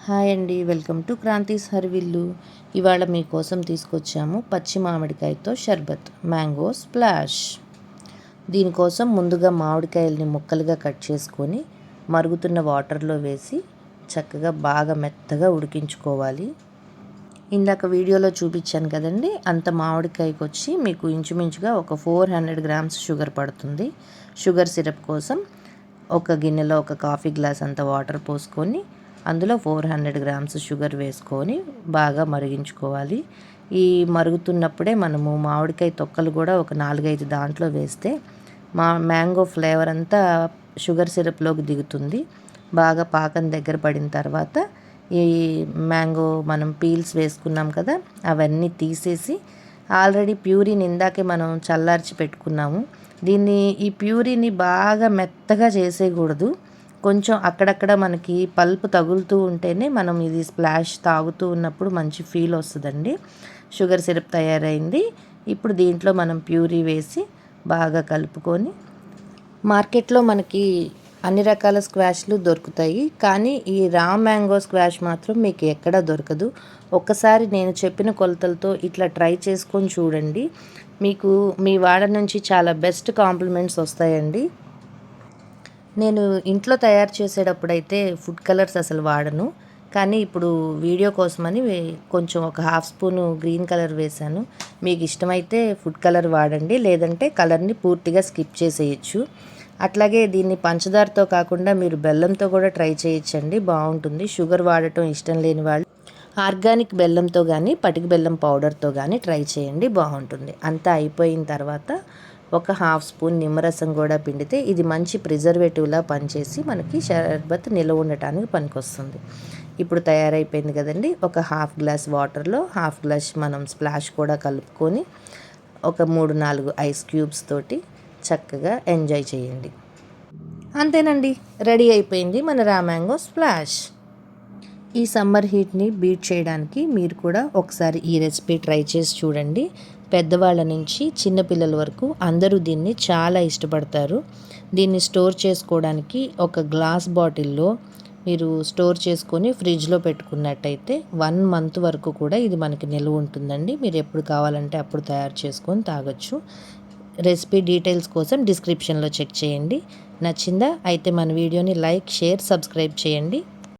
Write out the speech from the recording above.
Hi అండి, welcome to క్రాంతీస్ హర్విల్లు. ఇవాళ మీకోసం తీసుకొచ్చాము పచ్చి మామిడికాయతో షర్బత్ మ్యాంగో స్ప్లాష్. దీనికోసం ముందుగా మామిడికాయల్ని ముక్కలుగా కట్ చేసుకొని మరుగుతున్న వాటర్లో వేసి చక్కగా బాగా మెత్తగా ఉడికించుకోవాలి. ఇందాక వీడియోలో చూపించాను కదండి, అంత మామిడికాయకి వచ్చి మీకు ఇంచుమించుగా ఒక 400 గ్రామ్స్ షుగర్ పడుతుంది. షుగర్ సిరప్ కోసం ఒక గిన్నెలో ఒక కాఫీ గ్లాస్ అంత వాటర్ పోసుకొని అందులో 400 గ్రామ్స్ షుగర్ వేసుకొని బాగా మరిగించుకోవాలి. ఈ మరుగుతున్నప్పుడే మనము మామిడికాయ తొక్కలు కూడా ఒక 4-5 దాంట్లో వేస్తే మ్యాంగో ఫ్లేవర్ అంతా షుగర్ సిరప్లోకి దిగుతుంది. బాగా పాకం దగ్గర పడిన తర్వాత ఈ మ్యాంగో మనం పీల్స్ వేసుకున్నాం కదా, అవన్నీ తీసేసి ఆల్రెడీ ప్యూరీని ఇందాకే మనం చల్లార్చి పెట్టుకున్నాము. ఈ ప్యూరీని బాగా మెత్తగా చేసేయకూడదు. కొంచెం అక్కడక్కడ మనకి పల్ప్ తగులుతూ ఉంటేనే మనం ఇది స్ప్లాష్ తాగుతూ ఉన్నప్పుడు మంచి ఫీల్ వస్తుందండి. షుగర్ సిరప్ తయారైంది. ఇప్పుడు దీంట్లో మనం ప్యూరీ వేసి బాగా కలుపుకొని, మార్కెట్లో మనకి అన్ని రకాల స్క్వాష్లు దొరుకుతాయి, కానీ ఈ రా మ్యాంగో స్క్వాష్ మాత్రం మీకు ఎక్కడా దొరకదు. ఒక్కసారి నేను చెప్పిన కొలతలతో ఇట్లా ట్రై చేసుకొని చూడండి. మీకు మీ వాడ నుంచి చాలా బెస్ట్ కాంప్లిమెంట్స్ వస్తాయండి. నేను ఇంట్లో తయారు చేసేటప్పుడైతే ఫుడ్ కలర్స్ అసలు వాడను, కానీ ఇప్పుడు వీడియో కోసమని కొంచెం ఒక 1/2 స్పూను గ్రీన్ కలర్ వేశాను. మీకు ఇష్టమైతే ఫుడ్ కలర్ వాడండి, లేదంటే కలర్ని పూర్తిగా స్కిప్ చేసేయచ్చు. అట్లాగే దీన్ని పంచదారతో కాకుండా మీరు బెల్లంతో కూడా ట్రై చేయొచ్చండి, బాగుంటుంది. షుగర్ వాడటం ఇష్టం లేని వాళ్ళు ఆర్గానిక్ బెల్లంతో కానీ పటిక బెల్లం పౌడర్తో కానీ ట్రై చేయండి, బాగుంటుంది. అంతా అయిపోయిన తర్వాత ఒక 1/2 స్పూన్ నిమ్మరసం కూడా పిండితే ఇది మంచి ప్రిజర్వేటివ్లా పనిచేసి మనకి షర్బత్ నిల్వ ఉండటానికి పనికొస్తుంది. ఇప్పుడు తయారైపోయింది కదండి. ఒక 1/2 గ్లాస్ వాటర్లో 1/2 గ్లాస్ మనం స్ప్లాష్ కూడా కలుపుకొని ఒక 3-4 ఐస్ క్యూబ్స్ తోటి చక్కగా ఎంజాయ్ చేయండి. అంతేనండి, రెడీ అయిపోయింది మన రా మ్యాంగో స్ప్లాష్. ఈ సమ్మర్ హీట్ని బీట్ చేయడానికి మీరు కూడా ఒకసారి ఈ రెసిపీ ట్రై చేసి చూడండి. పెద్దవాళ్ళ నుంచి చిన్నపిల్లల వరకు అందరూ దీన్ని చాలా ఇష్టపడతారు. దీన్ని స్టోర్ చేసుకోవడానికి ఒక గ్లాస్ బాటిల్లో మీరు స్టోర్ చేసుకొని ఫ్రిడ్జ్లో పెట్టుకున్నట్టయితే 1 మంత్ వరకు కూడా ఇది మనకి నిల్వ ఉంటుందండి. మీరు ఎప్పుడు కావాలంటే అప్పుడు తయారు చేసుకొని తాగొచ్చు. రెసిపీ డీటెయిల్స్ కోసం డిస్క్రిప్షన్లో చెక్ చేయండి. నచ్చిందా? అయితే మన వీడియోని లైక్, షేర్, సబ్స్క్రైబ్ చేయండి.